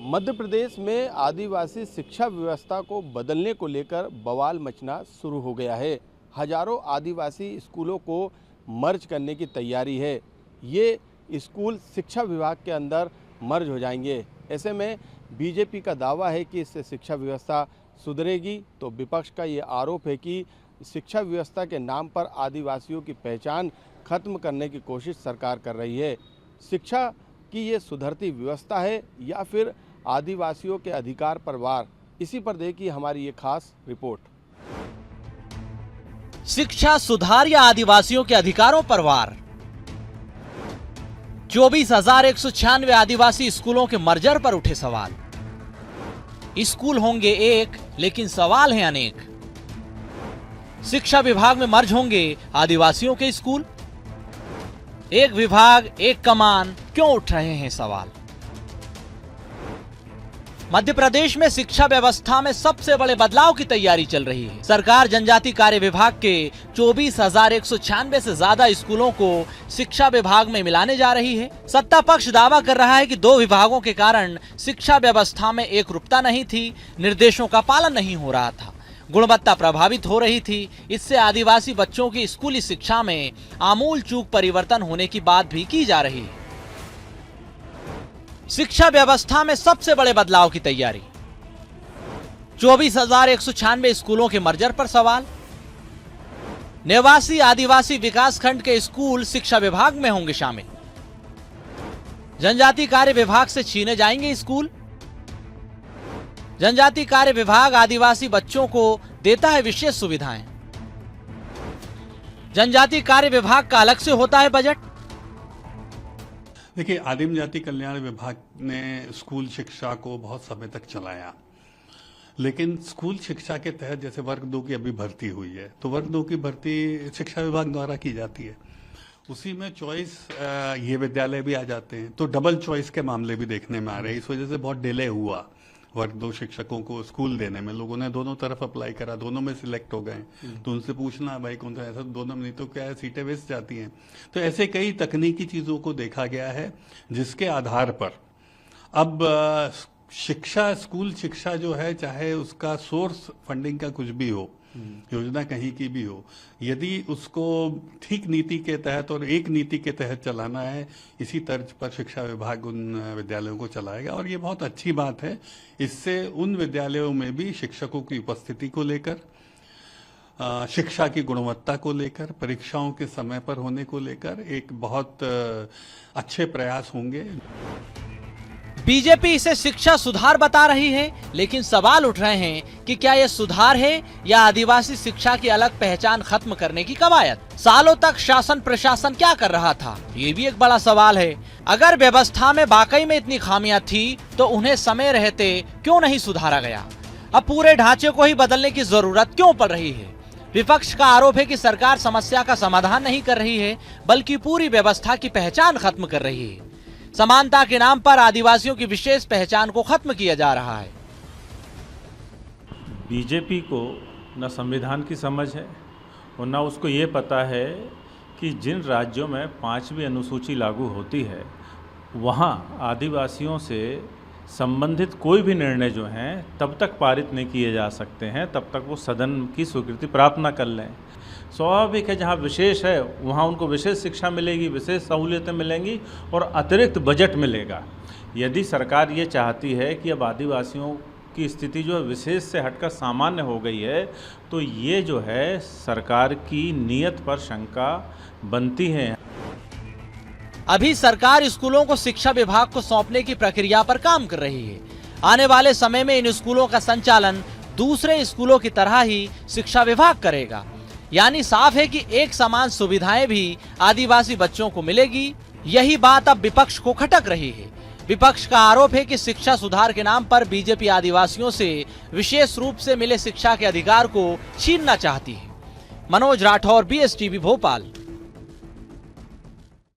मध्य प्रदेश में आदिवासी शिक्षा व्यवस्था को बदलने को लेकर बवाल मचना शुरू हो गया है। हजारों आदिवासी स्कूलों को मर्ज करने की तैयारी है। ये स्कूल शिक्षा विभाग के अंदर मर्ज हो जाएंगे। ऐसे में बीजेपी का दावा है कि इससे शिक्षा व्यवस्था सुधरेगी, तो विपक्ष का ये आरोप है कि शिक्षा व्यवस्था के नाम पर आदिवासियों की पहचान खत्म करने की कोशिश सरकार कर रही है। शिक्षा की ये सुधरती व्यवस्था है या फिर आदिवासियों के अधिकार पर वार? इसी पर देखिए हमारी ये खास रिपोर्ट। शिक्षा सुधार या आदिवासियों के अधिकारों पर वार? 24,196 आदिवासी स्कूलों के मर्जर पर उठे सवाल। स्कूल होंगे एक, लेकिन सवाल हैं अनेक। शिक्षा विभाग में मर्ज होंगे आदिवासियों के स्कूल। एक विभाग एक कमान, क्यों उठ रहे हैं सवाल? मध्य प्रदेश में शिक्षा व्यवस्था में सबसे बड़े बदलाव की तैयारी चल रही है। सरकार जनजाति कार्य विभाग के 24,196 से ज्यादा स्कूलों को शिक्षा विभाग में मिलाने जा रही है। सत्ता पक्ष दावा कर रहा है कि दो विभागों के कारण शिक्षा व्यवस्था में एकरूपता नहीं थी, निर्देशों का पालन नहीं हो रहा था, गुणवत्ता प्रभावित हो रही थी। इससे आदिवासी बच्चों की स्कूली शिक्षा में आमूल चूक परिवर्तन होने की बात भी की जा रही है। शिक्षा व्यवस्था में सबसे बड़े बदलाव की तैयारी। 24,196 स्कूलों के मर्जर पर सवाल। निवासी आदिवासी विकासखंड के स्कूल शिक्षा विभाग में होंगे शामिल। जनजाति कार्य विभाग से छीने जाएंगे स्कूल। जनजाति कार्य विभाग आदिवासी बच्चों को देता है विशेष सुविधाएं। जनजाति कार्य विभाग का अलग से होता है बजट। देखिए, आदिम जाति कल्याण विभाग ने स्कूल शिक्षा को बहुत समय तक चलाया, लेकिन स्कूल शिक्षा के तहत जैसे वर्ग 2 की अभी भर्ती हुई है, तो वर्ग 2 की भर्ती शिक्षा विभाग द्वारा की जाती है। उसी में चॉइस ये विद्यालय भी आ जाते हैं, तो डबल चॉइस के मामले भी देखने में आ रहे हैं। इस वजह से बहुत डिले हुआ वर्ग 2 शिक्षकों को स्कूल देने में। लोगों ने दोनों तरफ अप्लाई करा, दोनों में सिलेक्ट हो गए, तो उनसे पूछना भाई कौन सा, ऐसा दोनों में नहीं तो क्या है, सीटें वेस्ट जाती हैं। तो ऐसे कई तकनीकी चीजों को देखा गया है, जिसके आधार पर अब शिक्षा, स्कूल शिक्षा जो है, चाहे उसका सोर्स फंडिंग का कुछ भी हो, योजना कहीं की भी हो, यदि उसको ठीक नीति के तहत और एक नीति के तहत चलाना है, इसी तर्ज पर शिक्षा विभाग उन विद्यालयों को चलाएगा। और ये बहुत अच्छी बात है। इससे उन विद्यालयों में भी शिक्षकों की उपस्थिति को लेकर, शिक्षा की गुणवत्ता को लेकर, परीक्षाओं के समय पर होने को लेकर एक बहुत अच्छे प्रयास होंगे। बीजेपी इसे शिक्षा सुधार बता रही है, लेकिन सवाल उठ रहे हैं कि क्या यह सुधार है या आदिवासी शिक्षा की अलग पहचान खत्म करने की कवायद? सालों तक शासन प्रशासन क्या कर रहा था, ये भी एक बड़ा सवाल है। अगर व्यवस्था में वाकई में इतनी खामियां थी, तो उन्हें समय रहते क्यों नहीं सुधारा गया? अब पूरे ढांचे को ही बदलने की जरूरत क्यों पड़ रही है? विपक्ष का आरोप है कि सरकार समस्या का समाधान नहीं कर रही है, बल्कि पूरी व्यवस्था की पहचान खत्म कर रही है। समानता के नाम पर आदिवासियों की विशेष पहचान को खत्म किया जा रहा है। बीजेपी को न संविधान की समझ है और न उसको ये पता है कि जिन राज्यों में 5वीं अनुसूची लागू होती है, वहाँ आदिवासियों से संबंधित कोई भी निर्णय जो हैं तब तक पारित नहीं किए जा सकते हैं, तब तक वो सदन की स्वीकृति प्राप्त न कर लें। स्वाभाविक है, जहाँ विशेष है वहाँ उनको विशेष शिक्षा मिलेगी, विशेष सहूलियतें मिलेंगी और अतिरिक्त बजट मिलेगा। यदि सरकार ये चाहती है कि अब आदिवासियों की स्थिति जो है विशेष से हटकर सामान्य हो गई है, तो ये जो है सरकार की नीयत पर शंका बनती है। अभी सरकार स्कूलों को शिक्षा विभाग को सौंपने की प्रक्रिया पर काम कर रही है। आने वाले समय में इन स्कूलों का संचालन दूसरे स्कूलों की तरह ही शिक्षा विभाग करेगा। यानी साफ है कि एक समान सुविधाएं भी आदिवासी बच्चों को मिलेगी। यही बात अब विपक्ष को खटक रही है। विपक्ष का आरोप है कि शिक्षा सुधार के नाम पर बीजेपी आदिवासियों से विशेष रूप से मिले शिक्षा के अधिकार को छीनना चाहती है। मनोज राठौर, BSTV भोपाल।